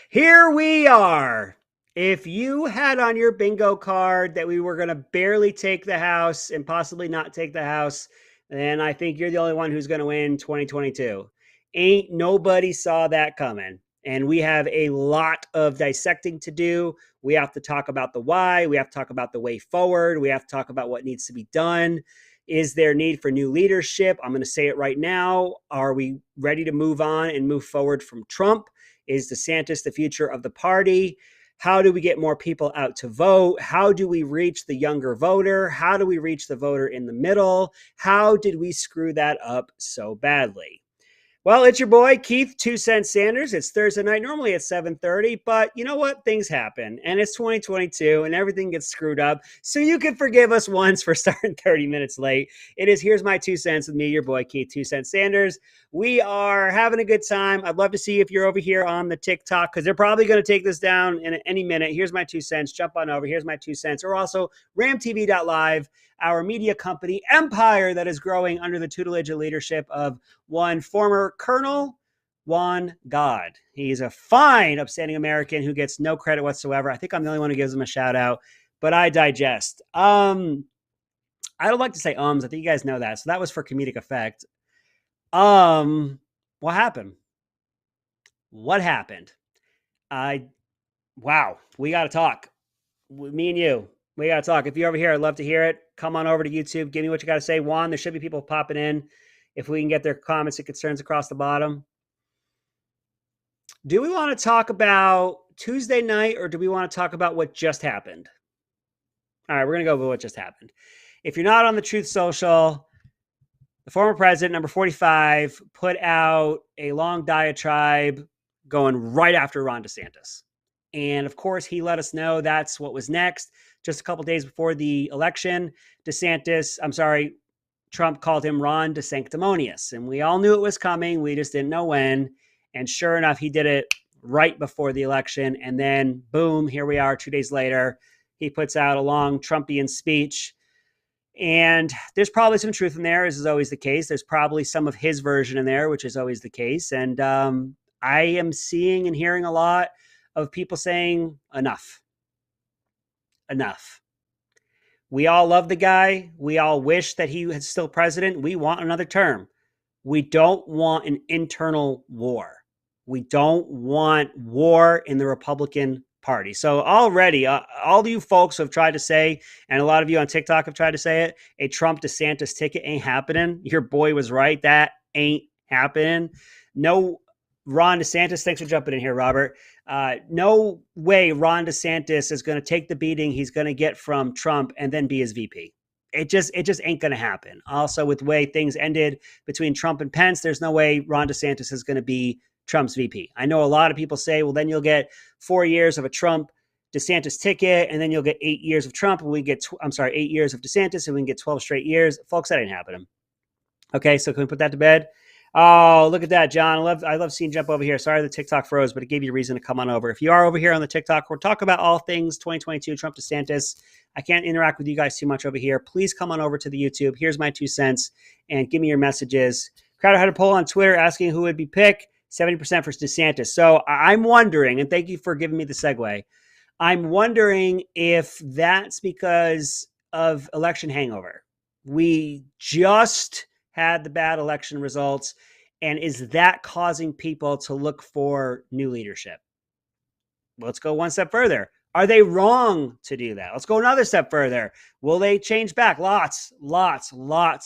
Here we are. If you had on your bingo card that we were going to barely take the house and possibly not take the house, then I think you're the only one who's going to win 2022. Ain't nobody saw that coming. And we have a lot of dissecting to do. We have to talk about the why. We have to talk about the way forward. We have to talk about what needs to be done. Is there need for new leadership? I'm going to say it right now. Are we ready to move on and move forward from Trump? Is DeSantis the future of the party? How do we get more people out to vote? How do we reach the younger voter? How do we reach the voter in the middle? How did we screw that up so badly? Well, it's your boy Keith 2 Cent Sanders. It's Thursday night, normally at 7:30, but you know what? Things happen, and it's 2022, and everything gets screwed up. So you can forgive us once for starting 30 minutes late. It is Here's My 2 Cents with me, your boy Keith 2 Cent Sanders. We are having a good time. I'd love to see if you're over here on the TikTok because they're probably going to take this down in any minute. Here's my 2 cents. Jump on over. Here's my 2 cents. Or also ramtv.live, our media company empire that is growing under the tutelage and leadership of one former Colonel Juan God. He's a fine, upstanding American who gets no credit whatsoever. I think I'm the only one who gives him a shout out, but I digest. I don't like to say ums. I think you guys know that. So that was for comedic effect. What happened? What happened? I Wow, we got to talk. Me and you, we got to talk. If you're over here, I'd love to hear it. Come on over to YouTube. Give me what you got to say. Juan, there should be people popping in. If we can get their comments and concerns across the bottom. Do we want to talk about Tuesday night or do we want to talk about what just happened? All right, we're going to go with what just happened. If you're not on the Truth Social, the former president, number 45, put out a long diatribe going right after Ron DeSantis. And of course, he let us know that's what was next. Just a couple days before the election, Trump called him Ron DeSanctimonious. And we all knew it was coming. We just didn't know when. And sure enough, he did it right before the election. And then, boom, here we are 2 days later. He puts out a long Trumpian speech. And there's probably some truth in there, as is always the case. There's probably some of his version in there, which is always the case. And I am seeing and hearing a lot of people saying enough. Enough. We all love the guy. We all wish that he was still president. We want another term. We don't want an internal war. We don't want war in the Republican Party. So already, all of you folks have tried to say, and a lot of you on TikTok have tried to say it, a Trump DeSantis ticket ain't happening. Your boy was right. That ain't happening. No, Ron DeSantis, thanks for jumping in here, Robert. No way Ron DeSantis is going to take the beating he's going to get from Trump and then be his VP. It just ain't going to happen. Also, with the way things ended between Trump and Pence, there's no way Ron DeSantis is going to be Trump's VP. I know a lot of people say, well, then you'll get 4 years of a Trump DeSantis ticket, and then you'll get 8 years of Trump, and 8 years of DeSantis, and we can get 12 straight years. Folks, that ain't happening. Okay, so can we put that to bed? Oh, look at that, John. I love seeing you jump over here. Sorry the TikTok froze, but it gave you a reason to come on over. If you are over here on the TikTok, we'll talk about all things 2022, Trump DeSantis. I can't interact with you guys too much over here. Please come on over to the YouTube. Here's my 2 cents, and give me your messages. Crowder had a poll on Twitter asking who would be picked. 70% for DeSantis. So I'm wondering, and thank you for giving me the segue. I'm wondering if that's because of election hangover. We just had the bad election results. And is that causing people to look for new leadership? Let's go one step further. Are they wrong to do that? Let's go another step further. Will they change back? Lots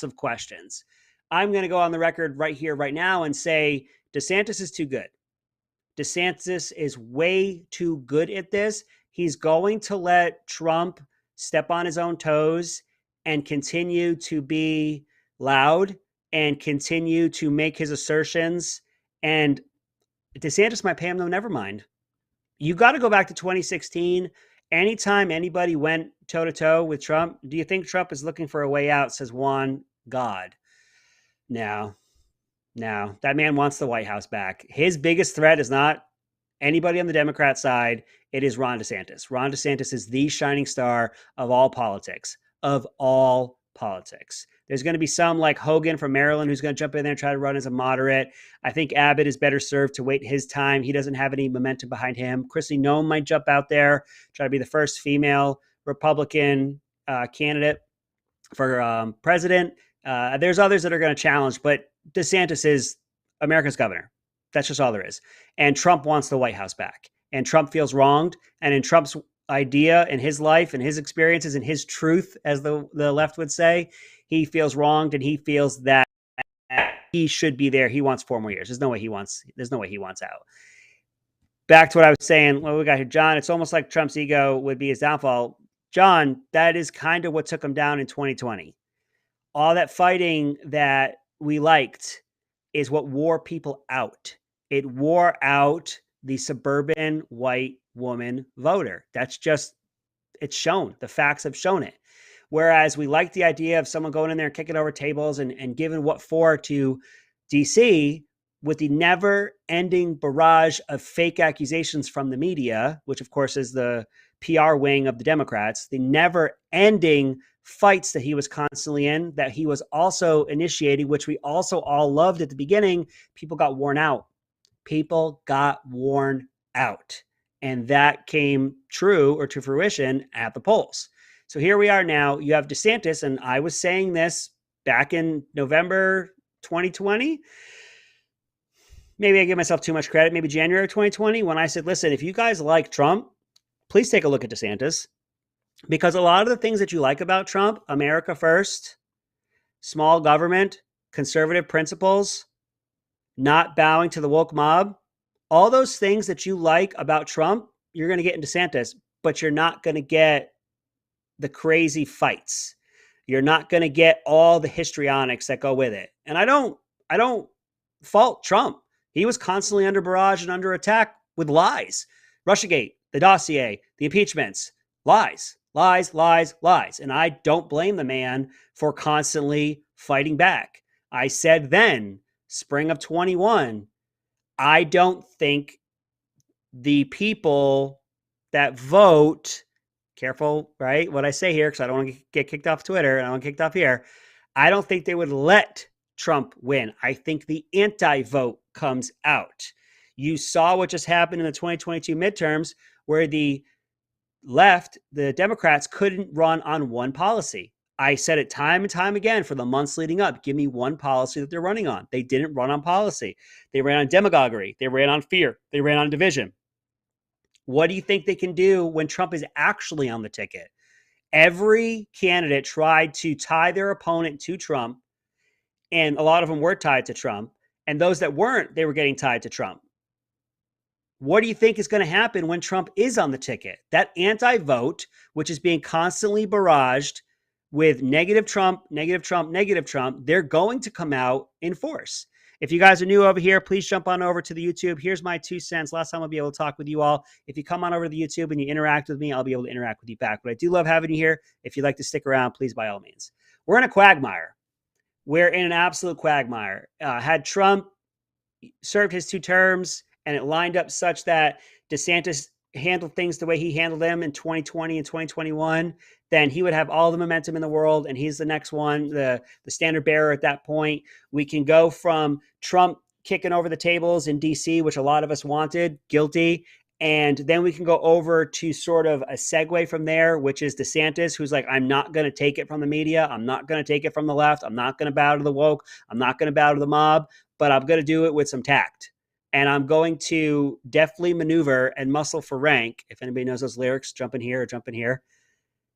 of questions. I'm going to go on the record right here, right now, and say DeSantis is too good. DeSantis is way too good at this. He's going to let Trump step on his own toes and continue to be loud and continue to make his assertions. And DeSantis might pay him, though, never mind. You got to go back to 2016. Anytime anybody went toe-to-toe with Trump, do you think Trump is looking for a way out, says Juan God? No, that man wants the White House back. His biggest threat is not anybody on the Democrat side. It is Ron DeSantis. Ron DeSantis is the shining star of all politics, of all politics. There's going to be some like Hogan from Maryland who's going to jump in there and try to run as a moderate. I think Abbott is better served to wait his time. He doesn't have any momentum behind him. Kristi Noem might jump out there, try to be the first female Republican candidate for president. There's others that are going to challenge, but DeSantis is America's governor. That's just all there is. And Trump wants the White House back. And Trump feels wronged. And in Trump's idea and his life and his experiences and his truth, as the left would say, he feels wronged and he feels that he should be there. He wants 4 more years. There's no way he wants out. Back to what I was saying, what we got here, John, it's almost like Trump's ego would be his downfall. John, that is kind of what took him down in 2020. All that fighting that we liked is what wore people out. It wore out the suburban white woman voter. That's just, it's shown. The facts have shown it. Whereas we like the idea of someone going in there and kicking over tables and giving what for to DC, with the never-ending barrage of fake accusations from the media, which of course is the PR wing of the Democrats, the never-ending fights that he was constantly in, that he was also initiating, which we also all loved at the beginning, people got worn out. People got worn out. And that came true or to fruition at the polls. So here we are now. You have DeSantis, and I was saying this back in November 2020. Maybe I give myself too much credit. Maybe January 2020, when I said, listen, if you guys like Trump, please take a look at DeSantis. Because a lot of the things that you like about Trump, America first, small government, conservative principles, not bowing to the woke mob, all those things that you like about Trump, you're going to get in DeSantis, but you're not going to get the crazy fights. You're not going to get all the histrionics that go with it. And I don't fault Trump. He was constantly under barrage and under attack with lies. Russiagate, the dossier, the impeachments, lies. Lies, lies, lies. And I don't blame the man for constantly fighting back. I said then, spring of 21, I don't think the people that vote, careful, right, what I say here, because I don't want to get kicked off Twitter and I don't get kicked off here, I don't think they would let Trump win. I think the anti-vote comes out. You saw what just happened in the 2022 midterms where the left, the Democrats, couldn't run on one policy. I said it time and time again for the months leading up. Give me one policy that they're running on. They didn't run on policy. They ran on demagoguery. They ran on fear. They ran on division. What do you think they can do when Trump is actually on the ticket? Every candidate tried to tie their opponent to Trump, and a lot of them were tied to Trump. And those that weren't, they were getting tied to Trump. What do you think is going to happen when Trump is on the ticket? That anti-vote, which is being constantly barraged with negative Trump, negative Trump, negative Trump, they're going to come out in force. If you guys are new over here, please jump on over to the YouTube. Here's my 2 cents. Last time I'll be able to talk with you all. If you come on over to the YouTube and you interact with me, I'll be able to interact with you back. But I do love having you here. If you'd like to stick around, please, by all means. We're in a quagmire. We're in an absolute quagmire. Had Trump served his 2 terms and it lined up such that DeSantis handled things the way he handled them in 2020 and 2021, then he would have all the momentum in the world, and he's the next one, the standard bearer at that point. We can go from Trump kicking over the tables in DC, which a lot of us wanted, guilty, and then we can go over to sort of a segue from there, which is DeSantis, who's like, I'm not going to take it from the media. I'm not going to take it from the left. I'm not going to bow to the woke. I'm not going to bow to the mob, but I'm going to do it with some tact. And I'm going to deftly maneuver and muscle for rank. If anybody knows those lyrics, jump in here or jump in here.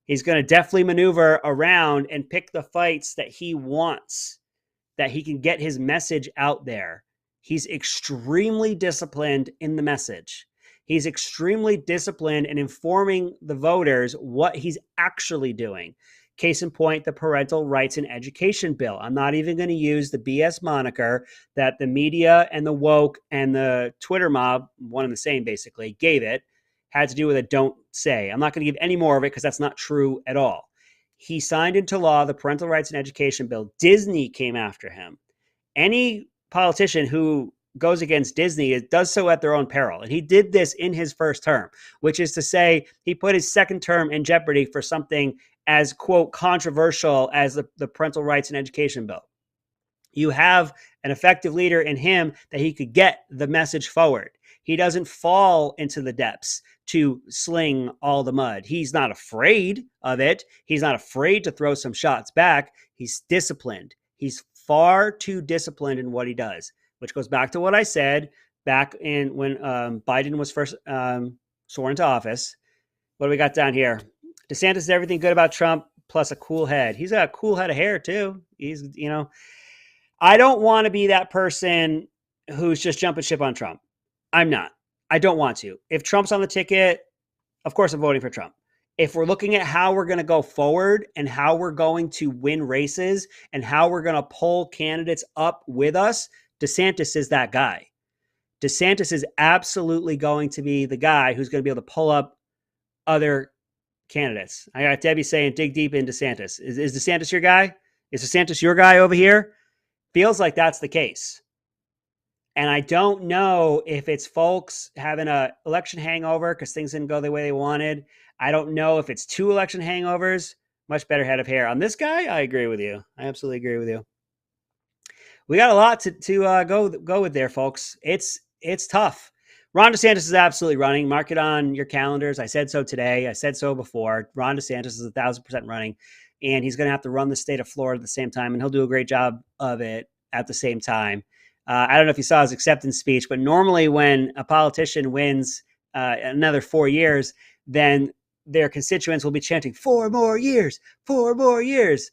He's going to deftly maneuver around and pick the fights that he wants, that he can get his message out there. He's extremely disciplined in the message. He's extremely disciplined in informing the voters what he's actually doing. Case in point, the Parental Rights and Education Bill. I'm not even going to use the BS moniker that the media and the woke and the Twitter mob, one and the same basically, gave it, had to do with a don't say. I'm not going to give any more of it because that's not true at all. He signed into law the Parental Rights and Education Bill. Disney came after him. Any politician who goes against Disney, it does so at their own peril. And he did this in his first term, which is to say he put his second term in jeopardy for something as, quote, controversial as the parental rights and education bill. You have an effective leader in him that he could get the message forward. He doesn't fall into the depths to sling all the mud. He's not afraid of it. He's not afraid to throw some shots back. He's disciplined. He's far too disciplined in what he does, which goes back to what I said back in when Biden was first sworn into office. What do we got down here? DeSantis is everything good about Trump plus a cool head. He's got a cool head of hair too. He's, I don't want to be that person who's just jumping ship on Trump. I'm not. I don't want to. If Trump's on the ticket, of course I'm voting for Trump. If we're looking at how we're going to go forward and how we're going to win races and how we're going to pull candidates up with us, DeSantis is that guy. DeSantis is absolutely going to be the guy who's going to be able to pull up other candidates. I got Debbie saying, dig deep in DeSantis. Is DeSantis your guy? Is DeSantis your guy over here? Feels like that's the case. And I don't know if it's folks having an election hangover because things didn't go the way they wanted. I don't know if it's 2 election hangovers. Much better head of hair. On this guy, I agree with you. I absolutely agree with you. We got a lot to go with there, folks. It's tough. Ron DeSantis is absolutely running. Mark it on your calendars. I said so today. I said so before. Ron DeSantis is 1,000% running, and he's going to have to run the state of Florida at the same time, and he'll do a great job of it at the same time. I don't know if you saw his acceptance speech, but normally when a politician wins another 4 years, then their constituents will be chanting 4 more years, 4 more years.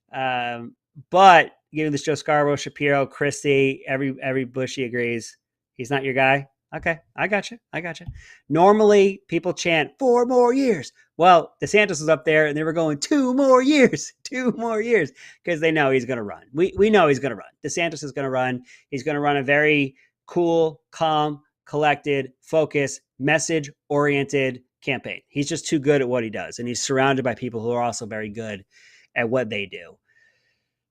But given this Joe Scarborough, Shapiro, Christie, every Bushy agrees he's not your guy. Okay, I got you. Normally, people chant 4 more years. Well, DeSantis was up there, and they were going 2 more years, because they know he's going to run. We know he's going to run. DeSantis is going to run. He's going to run a very cool, calm, collected, focused, message-oriented campaign. He's just too good at what he does, and he's surrounded by people who are also very good at what they do.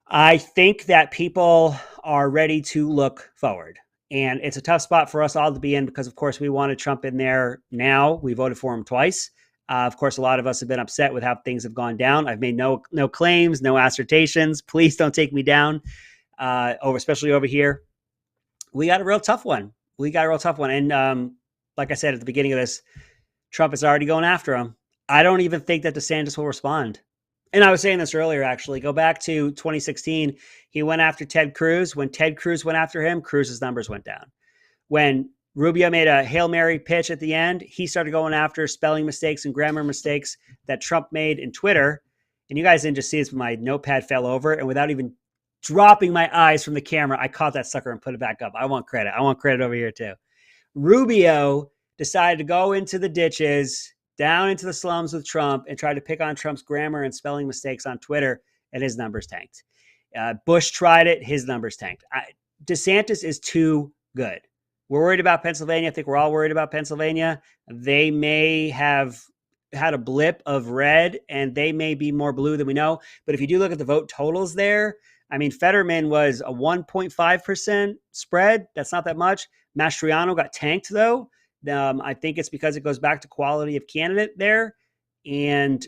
I think that people are ready to look forward. And it's a tough spot for us all to be in because, of course, we wanted Trump in there now. We voted for him twice. Of course, a lot of us have been upset with how things have gone down. I've made no claims, no assertions. Please don't take me down, especially over here. We got a real tough one. And like I said at the beginning of this, Trump is already going after him. I don't even think that DeSantis will respond. And I was saying this earlier, actually. Go back to 2016. He went after Ted Cruz. When Ted Cruz went after him, Cruz's numbers went down. When Rubio made a Hail Mary pitch at the end, he started going after spelling mistakes and grammar mistakes that Trump made in Twitter. And you guys didn't just see this, but my notepad fell over. And without even dropping my eyes from the camera, I caught that sucker and put it back up. I want credit. over here, too. Rubio decided to go into the ditches, down into the slums with Trump and tried to pick on Trump's grammar and spelling mistakes on Twitter, and his numbers tanked. Bush tried it. His numbers tanked. DeSantis is too good. We're worried about Pennsylvania. I think we're all worried about Pennsylvania. They may have had a blip of red, and they may be more blue than we know. But if you do look at the vote totals there, I mean, Fetterman was a 1.5% spread. That's not that much. Mastriano got tanked, though. I think it's because it goes back to quality of candidate there. And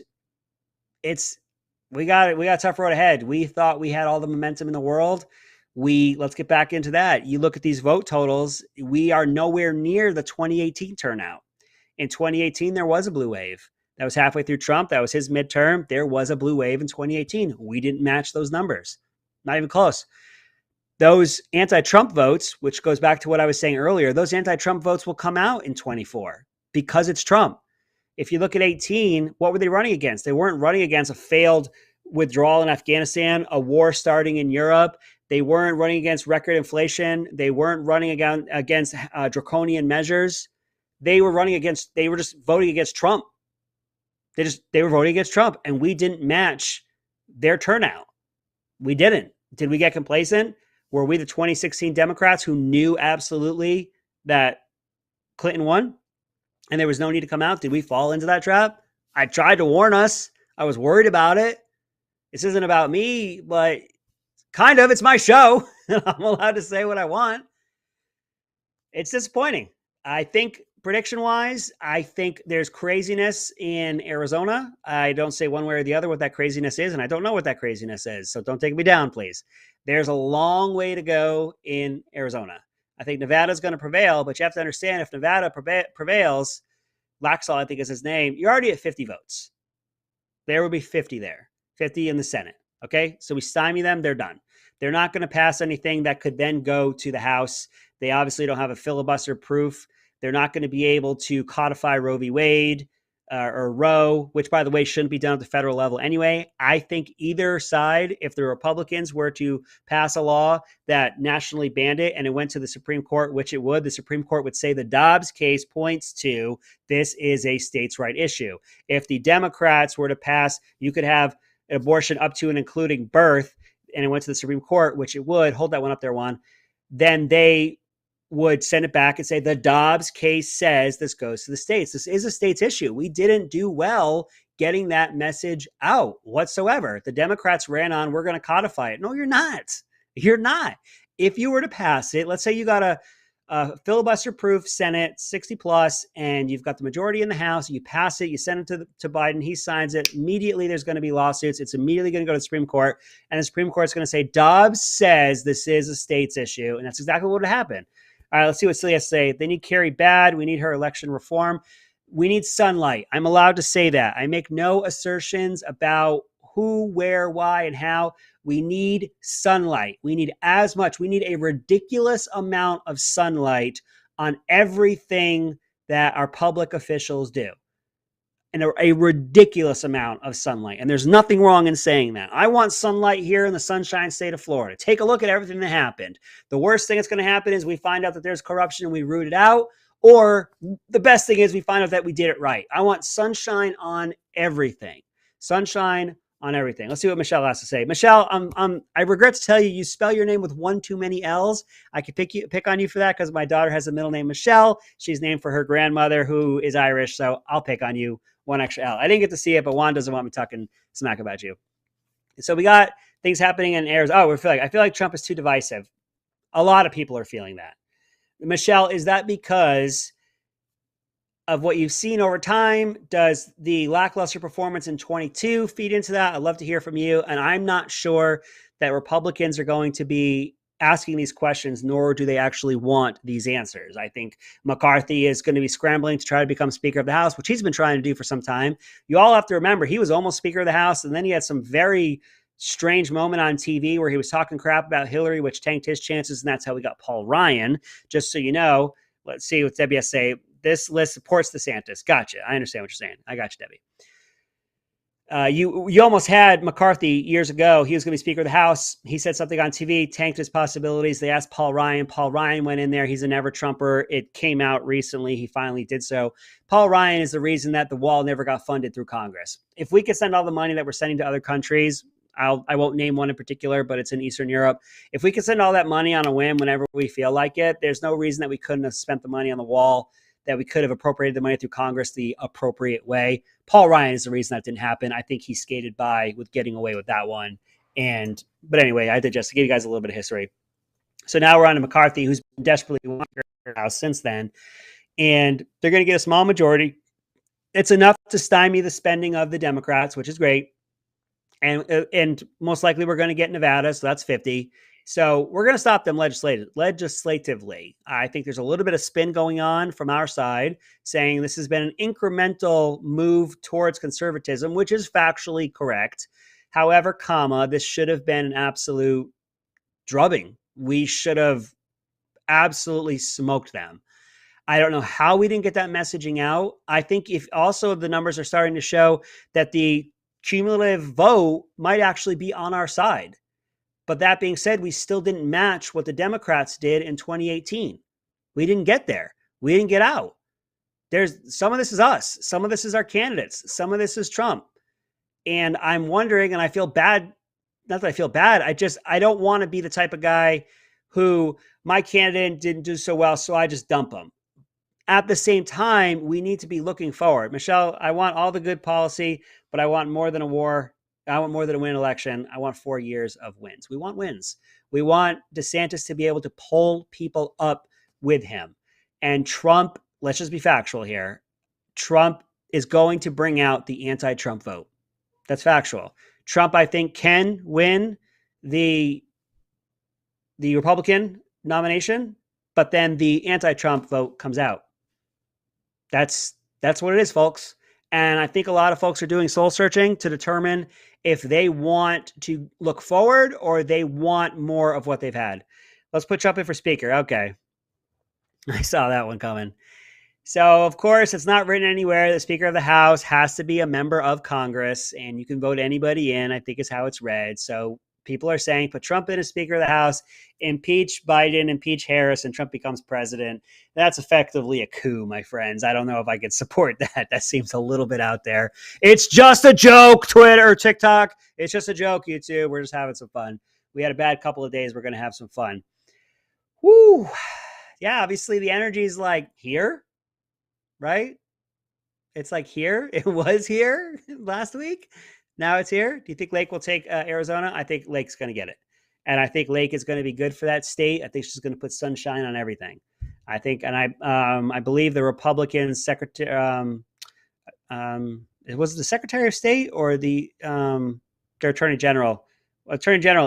we got a tough road ahead. We thought we had all the momentum in the world. Let's get back into that. You look at these vote totals, we are nowhere near the 2018 turnout. In 2018, there was a blue wave. That was halfway through Trump. That was his midterm. There was a blue wave in 2018. We didn't match those numbers. Not even close. Those anti-Trump votes, which goes back to what I was saying earlier, those anti-Trump votes will come out in 24 because it's Trump. If you look at 18, what were they running against? They weren't running against a failed withdrawal in Afghanistan, a war starting in Europe. They weren't running against record inflation. They weren't running against draconian measures. They were just voting against Trump. They were voting against Trump, and we didn't match their turnout. We didn't. Did we get complacent? Were we the 2016 Democrats who knew absolutely that Clinton won and there was no need to come out? Did we fall into that trap? I tried to warn us. I was worried about it. This isn't about me, but kind of, it's my show. I'm allowed to say what I want. It's disappointing. I think prediction wise, I think there's craziness in Arizona. I don't say one way or the other what that craziness is, and I don't know what that craziness is. So don't take me down, please. There's a long way to go in Arizona. I think Nevada's going to prevail, but you have to understand if Nevada prevails, Laxalt, I think is his name, you're already at 50 votes. There will be 50 there, 50 in the Senate. Okay. So we stymie them, they're done. They're not going to pass anything that could then go to the House. They obviously don't have a filibuster proof. They're not going to be able to codify Roe v. Wade or Roe, which, by the way, shouldn't be done at the federal level anyway. I think either side, if the Republicans were to pass a law that nationally banned it and it went to the Supreme Court, which it would, the Supreme Court would say the Dobbs case points to this is a states' right issue. If the Democrats were to pass, you could have abortion up to and including birth, and it went to the Supreme Court, which it would, hold that one up there, Juan, then they would send it back and say the Dobbs case says this goes to the states. This is a states issue. We didn't do well getting that message out whatsoever. The Democrats ran on, we're going to codify it. No, you're not. You're not. If you were to pass it, let's say you got a filibuster-proof Senate, 60 plus, and you've got the majority in the House, you pass it, you send it to Biden, he signs it, immediately there's going to be lawsuits. It's immediately going to go to the Supreme Court, and the Supreme Court's going to say, Dobbs says this is a states issue, and that's exactly what would happen. All right, let's see what Celia say. They need Carrie bad. We need her election reform. We need sunlight. I'm allowed to say that. I make no assertions about who, where, why, and how. We need sunlight. We need as much. We need a ridiculous amount of sunlight on everything that our public officials do. And a ridiculous amount of sunlight. And there's nothing wrong in saying that. I want sunlight here in the sunshine state of Florida. Take a look at everything that happened. The worst thing that's going to happen is we find out that there's corruption and we root it out. Or the best thing is we find out that we did it right. I want sunshine on everything. Sunshine on everything. Let's see what Michelle has to say. Michelle, I regret to tell you, you spell your name with one too many L's. I could pick on you for that because my daughter has a middle name Michelle. She's named for her grandmother who is Irish, so I'll pick on you. One extra L. I didn't get to see it, but Juan doesn't want me talking smack about you. So we got things happening in Arizona. Oh, I feel like Trump is too divisive. A lot of people are feeling that. Michelle, is that because of what you've seen over time? Does the lackluster performance in 22 feed into that? I'd love to hear from you. And I'm not sure that Republicans are going to be asking these questions, nor do they actually want these answers. I think McCarthy is going to be scrambling to try to become Speaker of the House, which he's been trying to do for some time. You all have to remember, he was almost Speaker of the House, and then he had some very strange moment on TV where he was talking crap about Hillary, which tanked his chances, and that's how we got Paul Ryan. Just so you know, let's see what Debbie has to say. This list supports DeSantis. Gotcha. I understand what you're saying. I got you, Debbie. You almost had McCarthy years ago. He was going to be Speaker of the House. He said something on TV, tanked his possibilities. They asked Paul Ryan. Paul Ryan went in there. He's a never Trumper. It came out recently. He finally did so. Paul Ryan is the reason that the wall never got funded through Congress. If we could send all the money that we're sending to other countries, I won't name one in particular, but it's in Eastern Europe. If we could send all that money on a whim whenever we feel like it, there's no reason that we couldn't have spent the money on the wall, that we could have appropriated the money through Congress the appropriate way. Paul Ryan is the reason that didn't happen. I think he skated by with getting away with that one. But anyway, I did just to give you guys a little bit of history. So now we're on to McCarthy, who's been desperately wanting her house since then. And they're going to get a small majority. It's enough to stymie the spending of the Democrats, which is great. And most likely we're going to get Nevada, so that's 50. So we're going to stop them legislatively. I think there's a little bit of spin going on from our side saying this has been an incremental move towards conservatism, which is factually correct. However, this should have been an absolute drubbing. We should have absolutely smoked them. I don't know how we didn't get that messaging out. I think if also the numbers are starting to show that the cumulative vote might actually be on our side. But that being said, we still didn't match what the Democrats did in 2018. We didn't get there. We didn't get out. There's some of this is us. Some of this is our candidates. Some of this is Trump. And I'm wondering, and I feel bad. Not that I feel bad. I don't want to be the type of guy who my candidate didn't do so well, so I just dump him. At the same time, we need to be looking forward. Michelle, I want all the good policy, but I want more than a war. I want more than a win election. I want 4 years of wins. We want wins. We want DeSantis to be able to pull people up with him. And Trump, let's just be factual here. Trump is going to bring out the anti-Trump vote. That's factual. Trump, I think, can win the Republican nomination, but then the anti-Trump vote comes out. That's what it is, folks. And I think a lot of folks are doing soul searching to determine if they want to look forward or they want more of what they've had. Let's put Trump in for speaker. Okay. I saw that one coming. So, of course, it's not written anywhere. The Speaker of the House has to be a member of Congress, and you can vote anybody in, I think is how it's read. So people are saying put Trump in as Speaker of the House, impeach Biden, impeach Harris, and Trump becomes president. That's effectively a coup, my friends. I don't know if I could support that. That seems a little bit out there. It's just a joke, Twitter, TikTok. It's just a joke, YouTube. We're just having some fun. We had a bad couple of days. We're going to have some fun. Woo. Yeah, obviously the energy is like here. Right? It's like here. It was here last week. Now it's here. Do you think Lake will take Arizona? I think Lake's going to get it. And I think Lake is going to be good for that state. I think she's going to put sunshine on everything. I think, and I believe the Republican secretary, it was the Secretary of State or their Attorney General,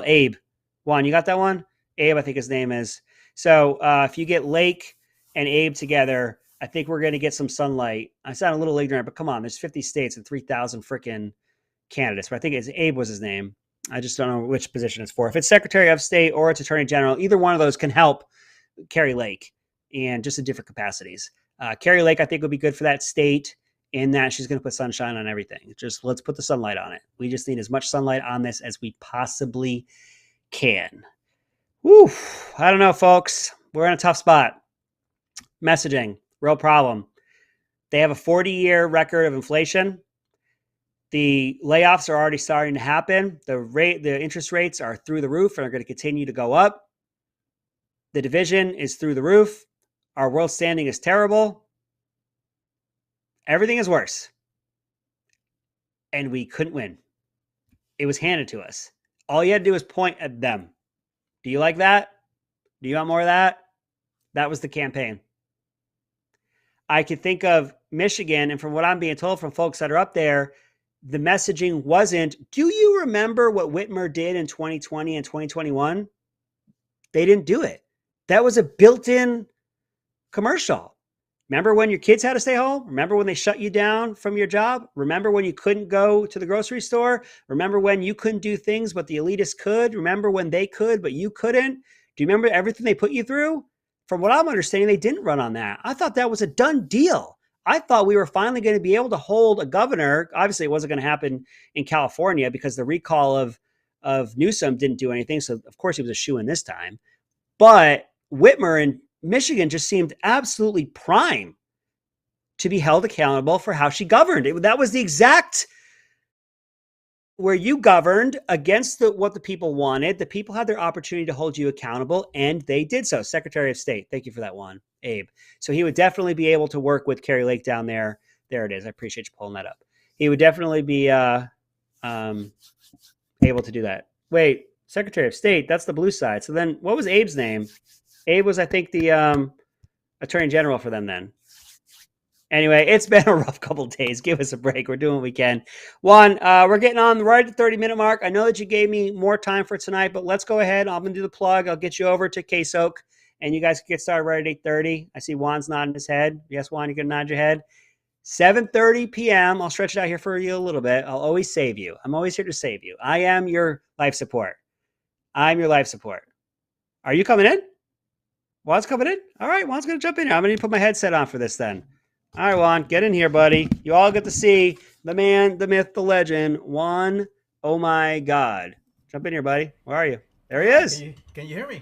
Abe. Juan, you got that one? Abe, I think his name is. So if you get Lake and Abe together, I think we're going to get some sunlight. I sound a little ignorant, but come on, there's 50 states and 3,000 freaking candidates. But I think Abe was his name. I just don't know which position it's for. If it's Secretary of State or it's Attorney General, either one of those can help Kari Lake in just in different capacities. Kari Lake, I think, would be good for that state in that she's going to put sunshine on everything. Just let's put the sunlight on it. We just need as much sunlight on this as we possibly can. Whew. I don't know, folks. We're in a tough spot. Messaging. Real problem. They have a 40-year record of inflation. The layoffs are already starting to happen. The interest rates are through the roof and are going to continue to go up. The division is through the roof. Our world standing is terrible. Everything is worse. And we couldn't win. It was handed to us. All you had to do was point at them. Do you like that? Do you want more of that? That was the campaign. I could think of Michigan, and from what I'm being told from folks that are up there, the messaging wasn't, do you remember what Whitmer did in 2020 and 2021? They didn't do it. That was a built-in commercial. Remember when your kids had to stay home? Remember when they shut you down from your job? Remember when you couldn't go to the grocery store? Remember when you couldn't do things, but the elitists could? Remember when they could, but you couldn't? Do you remember everything they put you through? From what I'm understanding, they didn't run on that. I thought that was a done deal. I thought we were finally going to be able to hold a governor. Obviously, it wasn't going to happen in California because the recall of Newsom didn't do anything. So, of course, he was a shoo-in this time. But Whitmer in Michigan just seemed absolutely prime to be held accountable for how she governed. That was the exact where you governed against what the people wanted. The people had their opportunity to hold you accountable, and they did so. Secretary of State. Thank you for that one, Abe. So he would definitely be able to work with Kari Lake down there. There it is. I appreciate you pulling that up. He would definitely be able to do that. Wait, Secretary of State, that's the blue side. So then what was Abe's name? Abe was, I think, the Attorney General for them then. Anyway, it's been a rough couple of days. Give us a break. We're doing what we can. Juan, we're getting on right at the 30-minute mark. I know that you gave me more time for tonight, but let's go ahead. I'm going to do the plug. I'll get you over to KSOK, and you guys can get started right at 8:30. I see Juan's nodding his head. Yes, Juan, you can nod your head. 7:30 p.m. I'll stretch it out here for you a little bit. I'll always save you. I'm always here to save you. I am your life support. I'm your life support. Are you coming in? Juan's coming in? All right, Juan's going to jump in here. I'm going to put my headset on for this then. All right, Juan, get in here, buddy. You all get to see the man, the myth, the legend, Juan. Oh, my God. Jump in here, buddy. Where are you? There he is. Can you hear me?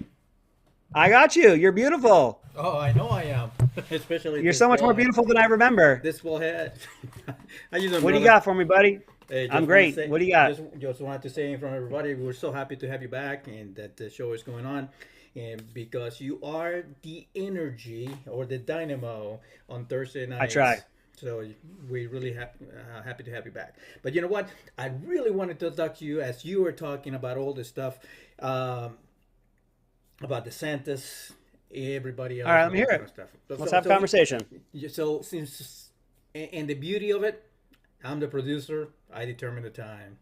I got you. You're beautiful. Oh, I know I am. Especially You're so much more beautiful than I remember. This full head. What do you got for me, buddy? Hey, I'm great. What do you got? Just wanted to say in front of everybody, we're so happy to have you back and that the show is going on. And because you are the energy or the dynamo on Thursday nights. I try. So we really happy to have you back. But you know what? I really wanted to talk to you as you were talking about all this stuff about DeSantis everybody All right, else let and me all hear that kind it. of stuff. Let's have a conversation. So since and the beauty of it, I'm the producer. I determine the time.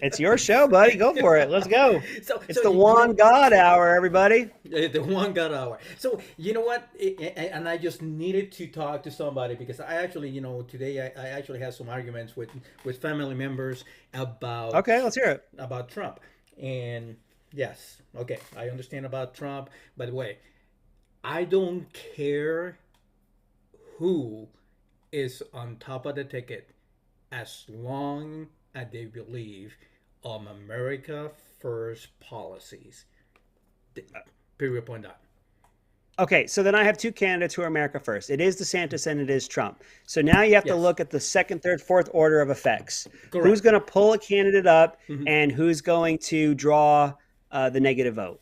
It's your show, buddy. Go for it. Let's go. It's So the you Juan know, God hour, everybody. the one got hour. So you know what? And I just needed to talk to somebody because I actually, today I actually had some arguments with family members Okay, let's hear it. about Trump. And yes, okay, I understand about Trump. By the way, I don't care who is on top of the ticket as long as they believe on America First policies. Period. Point out. Okay, so then I have two candidates who are America first. It is DeSantis and it is Trump. So now you have to Yes, look at the second, third, fourth order of effects. Who's correct. going to pull a candidate up Mhm. and who's going to draw the negative vote?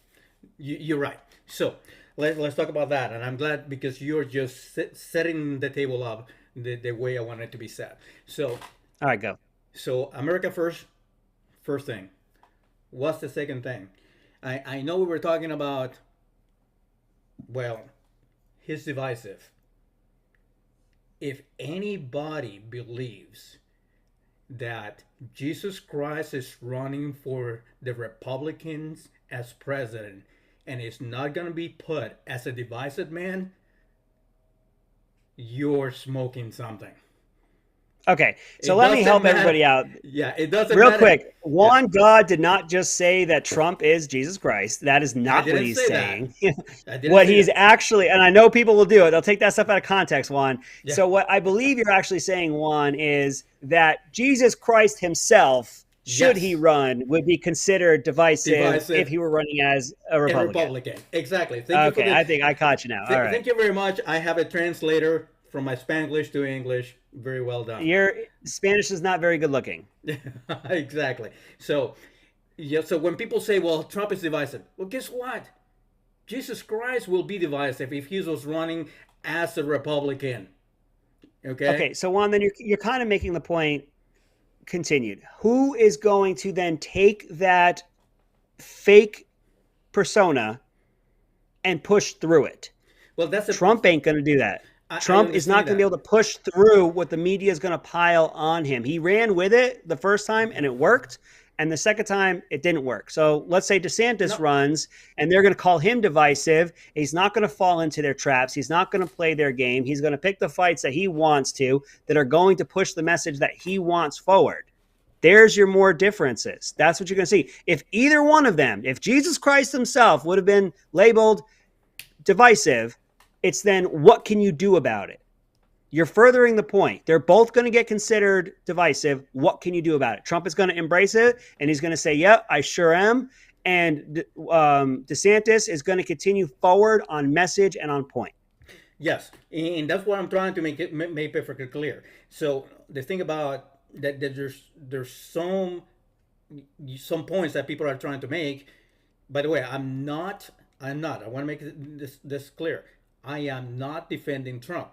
You're right. So let's talk about that. And I'm glad because you're just setting the table up the way I want it to be set. So All right, go. America first. First thing. What's the second thing? I know we were talking about. Well, he's divisive. If anybody believes that Jesus Christ is running for the Republicans as president and is not going to be put as a divisive man, you're smoking something. Okay, so It let me doesn't help matter. everybody out. Yeah, it doesn't Real matter. quick, Yeah, Juan God did not just say that Trump is Jesus Christ. That is I not what didn't he's say that. saying. I didn't What say he's that. actually, and I know people will do it, they'll take that stuff out of context, Juan. Yeah. So, what I believe you're actually saying, Juan, is that Jesus Christ himself, should he Yes. run, would be considered divisive if Divisive. he were running as a A Republican. Republican. Exactly. Thank you for Okay, the. I think I caught you now. All right. Thank you very much. I have a translator from my Spanglish to English. Very well done. Your Spanish is not very good looking. Exactly. So, yeah. So when people say, "Well, Trump is divisive," well, guess what? Jesus Christ will be divisive if he was running as a Republican. Okay. Okay, so Juan, then you're kind of making the point continued. Who is going to then take that fake persona and push through it? Well, that's a. Trump ain't going to do that. I Trump is not understand going to be that. able to push through what the media is going to pile on him. He ran with it the first time and it worked. And the second time, it didn't work. So let's say DeSantis No. runs and they're going to call him divisive. He's not going to fall into their traps. He's not going to play their game. He's going to pick the fights that he wants to, that are going to push the message that he wants forward. There's your more differences. That's what you're going to see. If either one of them, if Jesus Christ himself would have been labeled divisive, it's then what can you do about it? You're furthering the point. They're both going to get considered divisive. What can you do about it? Trump is going to embrace it, and he's going to say, "Yep, I sure am." And DeSantis is going to continue forward on message and on point. Yes, and that's what I'm trying to make perfectly clear. So the thing about that there's some points that people are trying to make. By the way, I'm not. I want to make this clear. I am not defending Trump.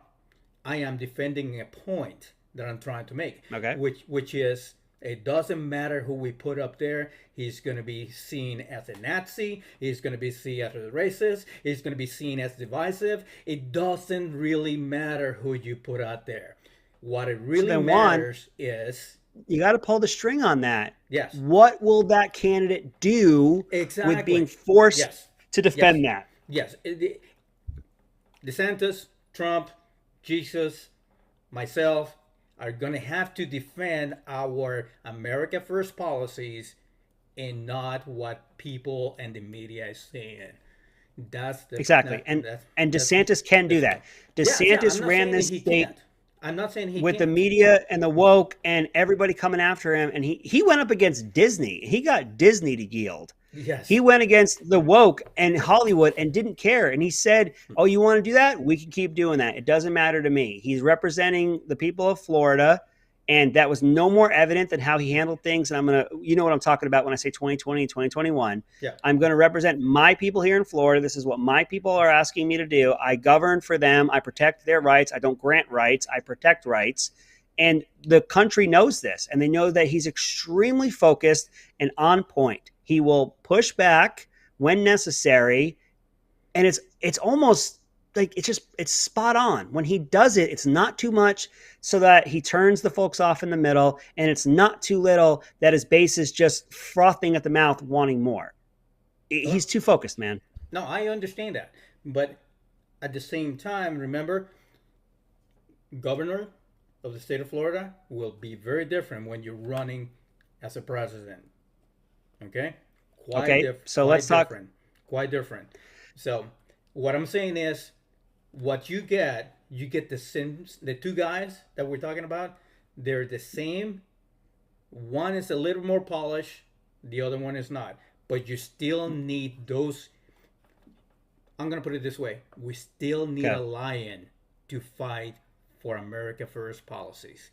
I am defending a point that I'm trying to make, Okay. which is it doesn't matter who we put up there. He's going to be seen as a Nazi. He's going to be seen as a racist. He's going to be seen as divisive. It doesn't really matter who you put out there. What it So really then, Juan, matters is you got to pull the string on that. yes, What will that candidate do with being exactly, forced yes, to yes, defend that? yes. DeSantis, Trump, Jesus, myself are going to have to defend our America First policies and not what people and the media is saying. That's the Exactly. And that's DeSantis can do that. yeah, yeah. I'm DeSantis not ran saying that this he state can't. I'm not saying he with the can't. media and the woke and everybody coming after him, and he went up against Disney. He got Disney to yield. He Yes. went against the woke and Hollywood and didn't care. And he said, "Oh, you want to do that? We can keep doing that. It doesn't matter to me." He's representing the people of Florida, and that was no more evident than how he handled things. And I'm going to, you know what I'm talking about when I say 2020 and 2021. Yeah. I'm going to represent my people here in Florida. This is what my people are asking me to do. I govern for them. I protect their rights. I don't grant rights. I protect rights. And the country knows this, and they know that he's extremely focused and on point. He will push back when necessary, And it's almost like it's spot on. When he does it, it's not too much so that he turns the folks off in the middle, and it's not too little that his base is just frothing at the mouth wanting more. Well, He's too focused, man. no, I understand that, but at the same time, remember, governor of the state of Florida will be very different when you're running as a president. Okay, Okay, so quite let's talk. different, quite different. So what I'm saying is, what you get the same. The two guys that we're talking about, they're the same. One is a little more polished, the other one is not. But you still need those. I'm gonna put it this way: we still need Okay. a lion to fight for America First policies.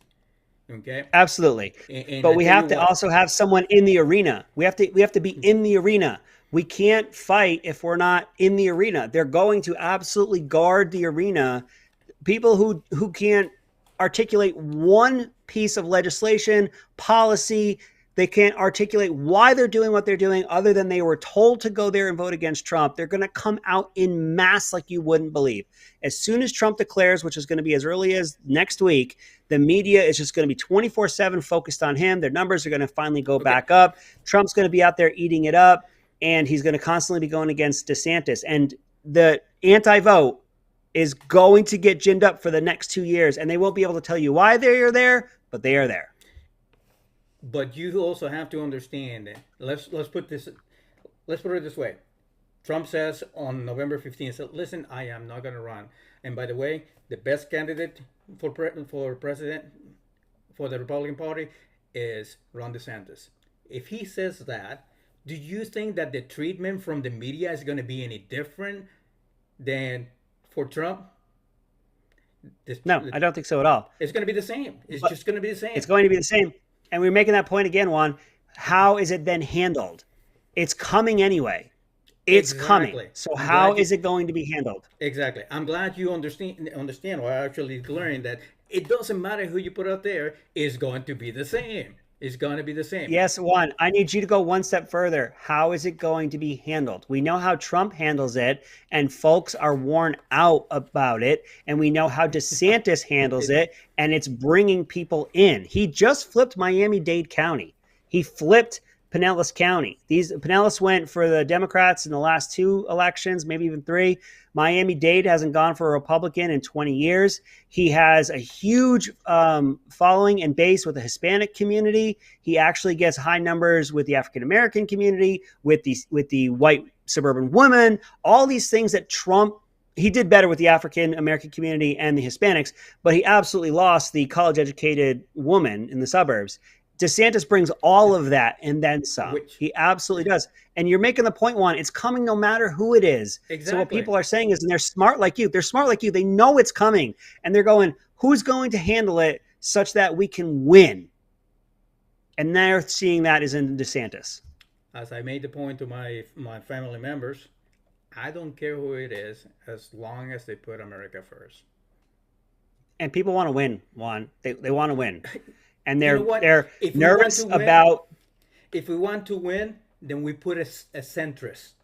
Okay, Absolutely. and But I we tell you have to what. also have someone in the arena. We have to be in the arena. We can't fight if we're not in the arena. They're going to absolutely guard the arena. People who can't articulate one piece of legislation, policy, they can't articulate why they're doing what they're doing other than they were told to go there and vote against Trump. They're going to come out in mass like you wouldn't believe. As soon as Trump declares, which is going to be as early as next week, the media is just going to be 24/7 focused on him. Their numbers are going to finally go Okay, back up. Trump's going to be out there eating it up, and he's going to constantly be going against DeSantis. And the anti vote is going to get ginned up for the next 2 years, and they won't be able to tell you why they are there, but they are there. but you also have to understand. Let's put it this way. Trump says on November 15th, said, "Listen, I am not going to run." And by the way, the best candidate for president for the Republican Party is Ron DeSantis. If he says that, do you think that the treatment from the media is going to be any different than for Trump? This, No, I don't think so at all. it's going to be the same. It's But just going to be the same. it's going to be the same. And we're making that point again, Juan. How is it then handled? It's coming anyway. It's coming. Exactly. So I'm how glad you is it going to be handled? exactly. I'm glad you understand or actually learned that it doesn't matter who you put out there, it's going to be the same. It's going to be the same. Yes, Juan, I need you to go one step further. How is it going to be handled? We know how Trump handles it, and folks are worn out about it. And we know how DeSantis handles it, and it's bringing people in. He just flipped Miami-Dade County. He flipped Pinellas County. These Pinellas went for the Democrats in the last two elections, maybe even three. Miami-Dade hasn't gone for a Republican in 20 years. He has a huge following and base with the Hispanic community. He actually gets high numbers with the African American community, with the white suburban women. All these things that Trump he did better with the African American community and the Hispanics, but he absolutely lost the college educated woman in the suburbs. DeSantis brings all of that and then some. Which He absolutely does. And you're making the point, Juan, it's coming no matter who it is. So what exactly. people are saying is, and they're smart like you. They're smart like you. They know it's coming. And they're going, who's going to handle it such that we can win? And they're seeing that is in DeSantis. As I made the point to my family members, I don't care who it is as long as they put America first. And people want to win, Juan. They want to win. And You know they're what? they're If we want nervous to win, about if we want to win, then we put a centrist.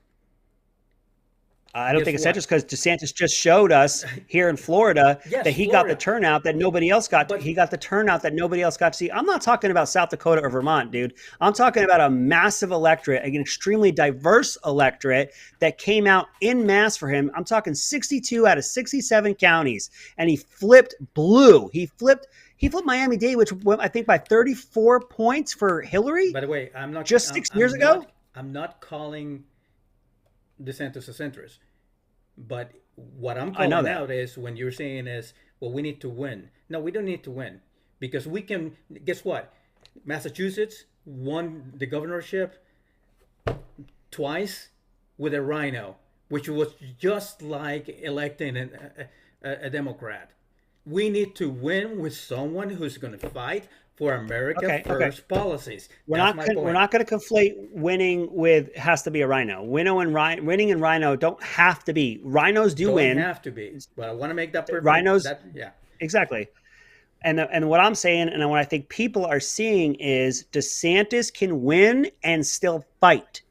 I don't Guess think it's what? just because DeSantis just showed us here in Florida Yes, that he got the Florida. turnout that nobody else got. But He got the turnout that nobody else got to see. I'm not talking about South Dakota or Vermont, dude. I'm talking about a massive electorate, an extremely diverse electorate that came out in mass for him. I'm talking 62 out of 67 counties, and he flipped blue. He flipped Miami-Dade, which went, I think, by 34 points for Hillary by the way, just 6 years ago. I'm not calling DeSantis a centrist. But what I'm I know calling that. out is when you're saying is, well, we need to win. No, we don't need to win because we can. Guess what? Massachusetts won the governorship twice with a rhino, which was just like electing a Democrat. We need to win with someone who's going to fight for America Okay. First policies. We're That's not my we're point. not going to conflate winning with has to be a rhino. Winning and rhino don't have to be. Rhinos do Don't win. have to be, but I want to make that perfect. Rhinos That yeah. exactly. And what I'm saying and what I think people are seeing is DeSantis can win and still fight.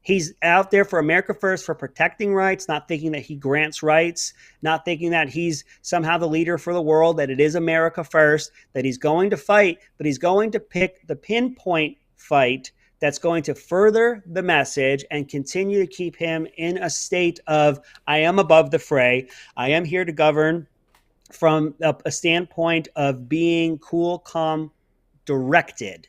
He's out there for America First, for protecting rights, not thinking that he grants rights, not thinking that he's somehow the leader for the world, that it is America First, that he's going to fight, but he's going to pick the pinpoint fight that's going to further the message and continue to keep him in a state of, I am above the fray. I am here to govern from a standpoint of being cool, calm, directed.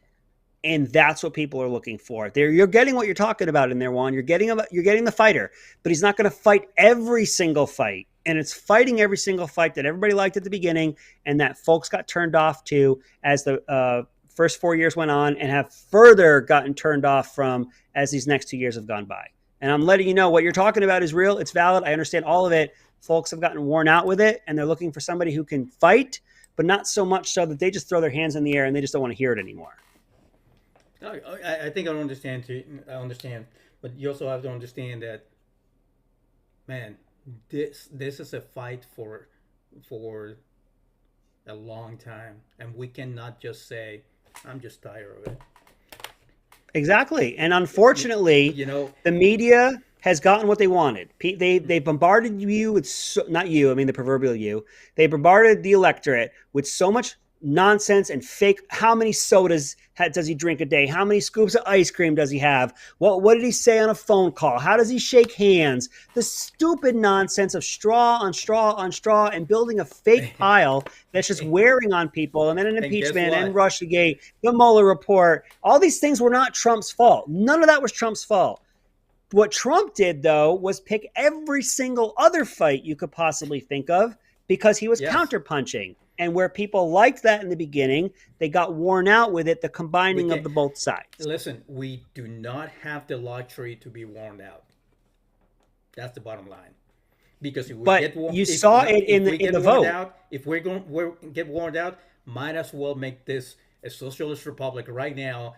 And that's what people are looking for. You're getting what you're talking about in there, Juan. You're getting the fighter, but he's not going to fight every single fight. And it's fighting every single fight that everybody liked at the beginning and that folks got turned off to as the first 4 years went on and have further gotten turned off from as these next 2 years have gone by. And I'm letting you know what you're talking about is real. It's valid. I understand all of it. Folks have gotten worn out with it, and they're looking for somebody who can fight, but not so much so that they just throw their hands in the air and they just don't want to hear it anymore. I think I understand too. I understand, but you also have to understand that, man, this is a fight for a long time, and we cannot just say, I'm just tired of it. Exactly. And unfortunately, the media has gotten what they wanted. They bombarded you with, not you, I mean the proverbial you. They bombarded the electorate with so much nonsense and fake. How many sodas does he drink a day? How many scoops of ice cream does he have? What did he say on a phone call? How does he shake hands? The stupid nonsense of straw on straw on straw and building a fake pile that's just wearing on people. And then an impeachment and Russiagate, the Mueller report. All these things were not Trump's fault. None of that was Trump's fault. What Trump did, though, was pick every single other fight you could possibly think of because he was counterpunching. And where people liked that in the beginning, they got worn out with it, the combining of the both sides. Listen, we do not have the luxury to be worn out. That's the bottom line. Because if we get worn, you saw it in the vote. If we're going to get worn out, might as well make this a socialist republic right now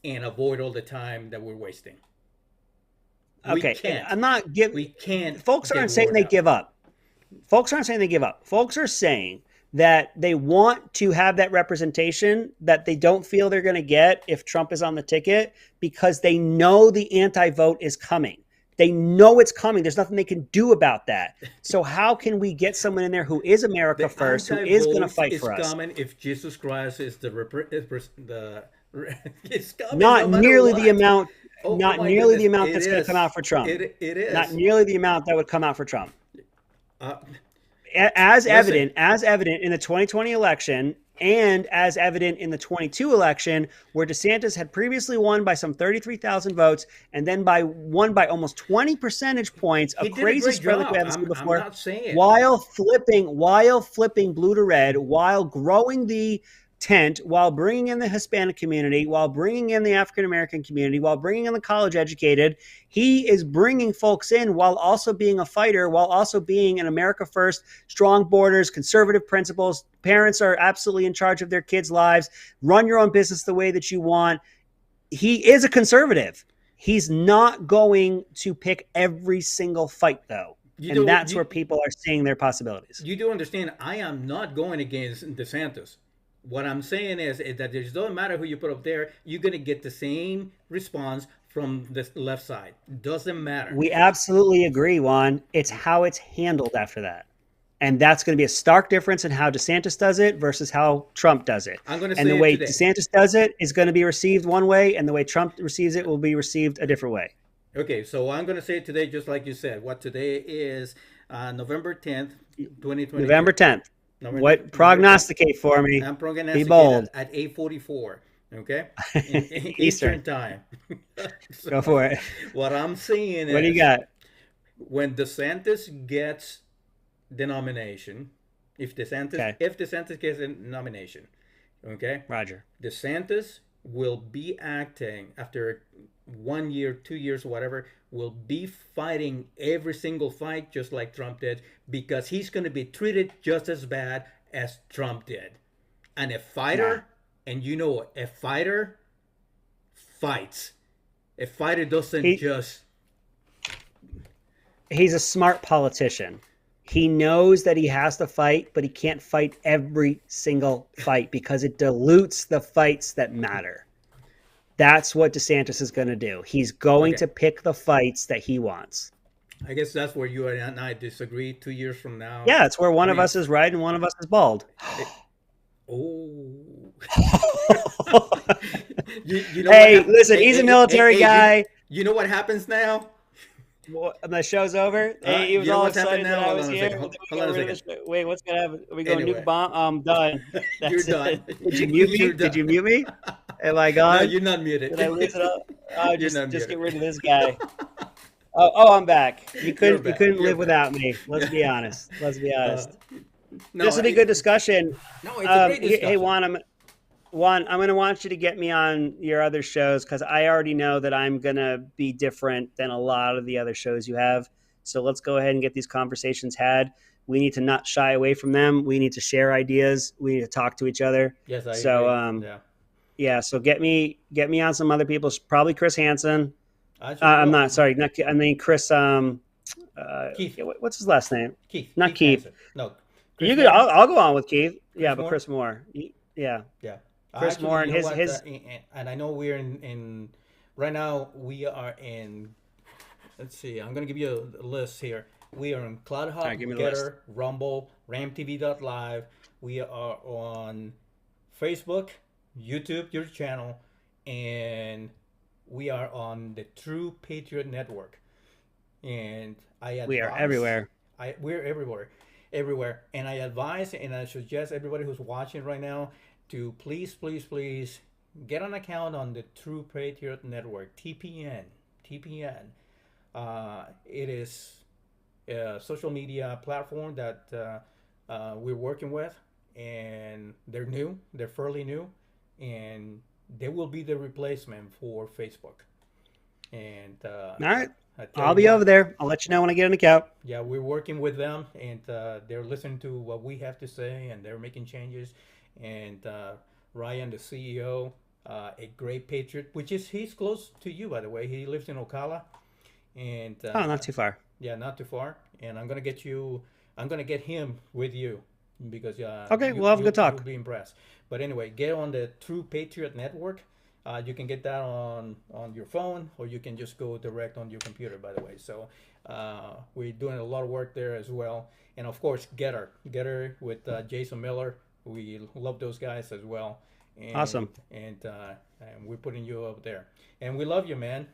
and avoid all the time that we're wasting. Okay, I'm not giving. We can't. Folks aren't saying they give up. Folks aren't saying they give up. Folks are saying that they want to have that representation that they don't feel they're going to get if Trump is on the ticket because they know the anti-vote is coming. They know it's coming. There's nothing they can do about that. So how can we get someone in there who is America First, who is going to fight for us? Coming if Jesus Christ is it's coming not no nearly what. The amount. Oh, not nearly the amount that's is. going to come out for Trump. It is. Not nearly the amount that would come out for Trump. As evident in the 2020 election and as evident in the 22 election, where DeSantis had previously won by some 33,000 votes and then won by almost 20 percentage points, a crazy spread like we haven't seen before, while flipping blue to red, while growing the tent, while bringing in the Hispanic community, while bringing in the African-American community, while bringing in the college educated. He is bringing folks in while also being a fighter, while also being an America First, strong borders, conservative principles. Parents are absolutely in charge of their kids' lives. Run your own business the way that you want. He is a conservative. He's not going to pick every single fight, though. And that's where people are seeing their possibilities. You do understand, I am not going against DeSantis. What I'm saying is that it doesn't matter who you put up there, you're going to get the same response from the left side. Doesn't matter. We absolutely agree, Juan. It's how it's handled after that. And that's going to be a stark difference in how DeSantis does it versus how Trump does it. And the way DeSantis does it is going to be received one way, and the way Trump receives it will be received a different way. Okay, so I'm going to say it today just like you said. What today is November 10th, 2020. November 10th. What prognosticate for me? I'm prognosticating be bold. At 8:44. Okay, in Eastern time. So, go for it. What I'm saying is, what do you got? When DeSantis gets the nomination, if DeSantis gets a nomination, okay, Roger, DeSantis will be acting after 1 year, 2 years, whatever, will be fighting every single fight just like Trump did, because he's going to be treated just as bad as Trump did. And a fighter, and a fighter fights. A fighter doesn't He's a smart politician. He knows that he has to fight, but he can't fight every single fight because it dilutes the fights that matter. That's what DeSantis is going to do. He's going Okay. to pick the fights that he wants. I guess that's where you and I disagree. 2 years from now, Yeah, it's where I one of mean, us is right and one of us is bald. it, oh, you know what? Hey, listen, Hey, he's a hey, hey, military hey, guy. you know what happens now? The show's over. Hey, he was You know all what's happened excited that now? I Hold was on a here. second. And then Hold, we hold got on a rid of the second. show. Wait, what's gonna happen? Are we going nuke Anyway, bomb? I'm done. you're That's done. it. Did you mute You're me? Did done. you mute me? Am I No, gone? you're not muted. Did I lose it all? Oh, You're not just muted. get rid of this guy. I'm back. You're You back. couldn't You're live back. without me. Let's be honest. Let's be Uh, honest. This no, will be good it, discussion. no, it's a great Hey discussion. Juan, I'm going to want you to get me on your other shows because I already know that I'm going to be different than a lot of the other shows you have. So let's go ahead and get these conversations had. We need to not shy away from them. We need to share ideas. We need to talk to each other. Yes, I So agree. Yeah, yeah. So get me on some other people. Probably Chris Hansen. I should I'm go. not sorry. Not I mean Chris. Keith, Yeah, what's his last name? Not Keith Keith. Hansen. No, You Chris could. Moore. I'll go on with Keith. Yeah, Chris but Moore. Chris Moore. Yeah, Yeah. Chris Actually, Moore you and know what? his. And I know we're in right now. We are in. Let's see. I'm gonna give you a list here. We are on All right, give me CloudHub, the list. Getter, Rumble, RamTV.live. We are on Facebook, YouTube, your channel, and we are on the True Patriot Network. And I We are advise, everywhere. we're everywhere, everywhere. And I advise and I suggest everybody who's watching right now to please, please, please get an account on the True Patriot Network, TPN, TPN. It is a social media platform that we're working with, and they're new. They're fairly new, and they will be the replacement for Facebook. And All right. I tell I'll you be over what, there. I'll let you know when I get an account. yeah, we're working with them, and they're listening to what we have to say, and they're making changes. And Ryan, the CEO, a great patriot, which is he's close to you, by the way. He lives in Ocala, and Oh, not too far. yeah, not too far. And I'm gonna get you. I'm gonna get him with you because Okay, we'll have a good you'll talk. be impressed. But anyway, get on the True Patriot Network. You can get that on your phone, or you can just go direct on your computer. By the way, so we're doing a lot of work there as well. And of course, Getter with Jason Miller. We love those guys as well. And Awesome. and we're putting you up there. And we love you, man.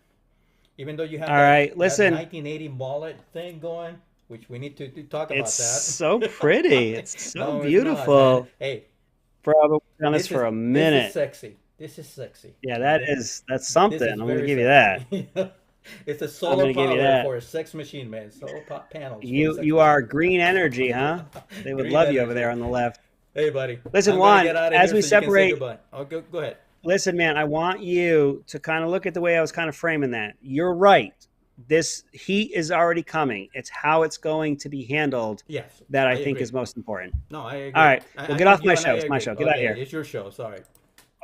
Even though you have All right. that Listen, 1980 mullet thing going, which we need to talk about it's that. so pretty. It's so No, it's not, man. beautiful. Hey, Bro, I've been on this this for is a this is minute. sexy. This is sexy. Yeah, Okay? that's This something. is I'm gonna very give you that. sexy. It's a I'm solar gonna give you power that. for a sex machine, man. Solar panels for a You sex you machine. are green energy, huh? They would Green love you over energy. there on the left. Hey, buddy. Listen, I'm gonna Juan, get out of as here we so you can say separate, goodbye. Oh, go ahead. listen, man, I want you to kind of look at the way I was kind of framing that. You're right. This heat is already coming. It's how it's going to be handled Yes, that I I think agree. is most important. No, I All agree. right. Well, I get think off you my and I show. It's my agree. show. Get out of Okay, here. it's your show. Sorry.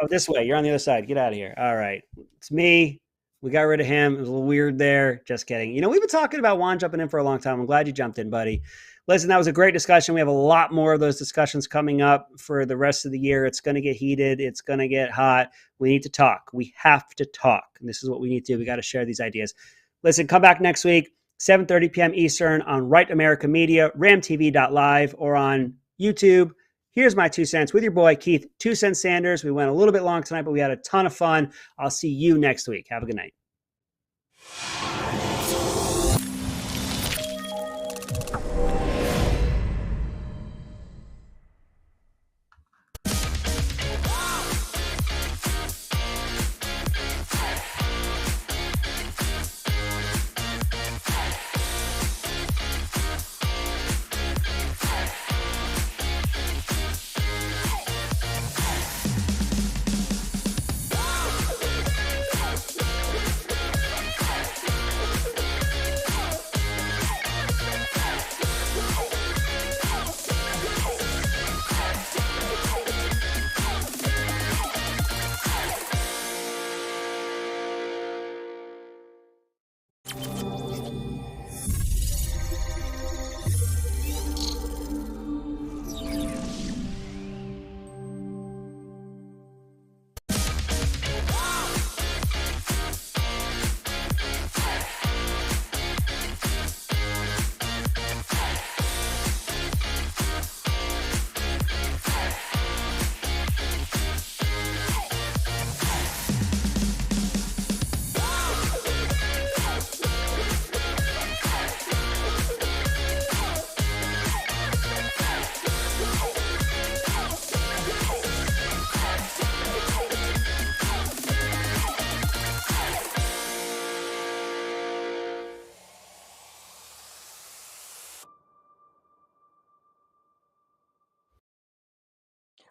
Oh, this way. You're on the other side. Get out of here. All right. It's me. We got rid of him. It was a little weird there. Just kidding. You know, we've been talking about Juan jumping in for a long time. I'm glad you jumped in, buddy. Listen, that was a great discussion. We have a lot more of those discussions coming up for the rest of the year. It's going to get heated. It's going to get hot. We need to talk. We have to talk. And this is what we need to do. We got to share these ideas. Listen, come back next week, 7:30 p.m. Eastern on Right America Media, ramtv.live, or on YouTube. Here's my 2 cents with your boy, Keith 2 Cents Sanders. We went a little bit long tonight, but we had a ton of fun. I'll see you next week. Have a good night.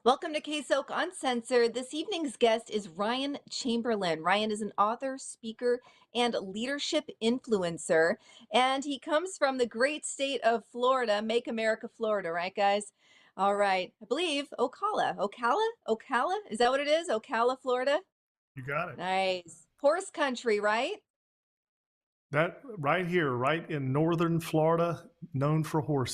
Welcome to KSOC Uncensored. This evening's guest is Ryan Chamberlain. Ryan is an author, speaker, and leadership influencer, and he comes from the great state of Florida. Make America Florida, right, guys? All right. I believe Ocala. Ocala? Is that what it is? Ocala, Florida? You got it. Nice. Horse country, right? That right here, right in northern Florida, known for horses.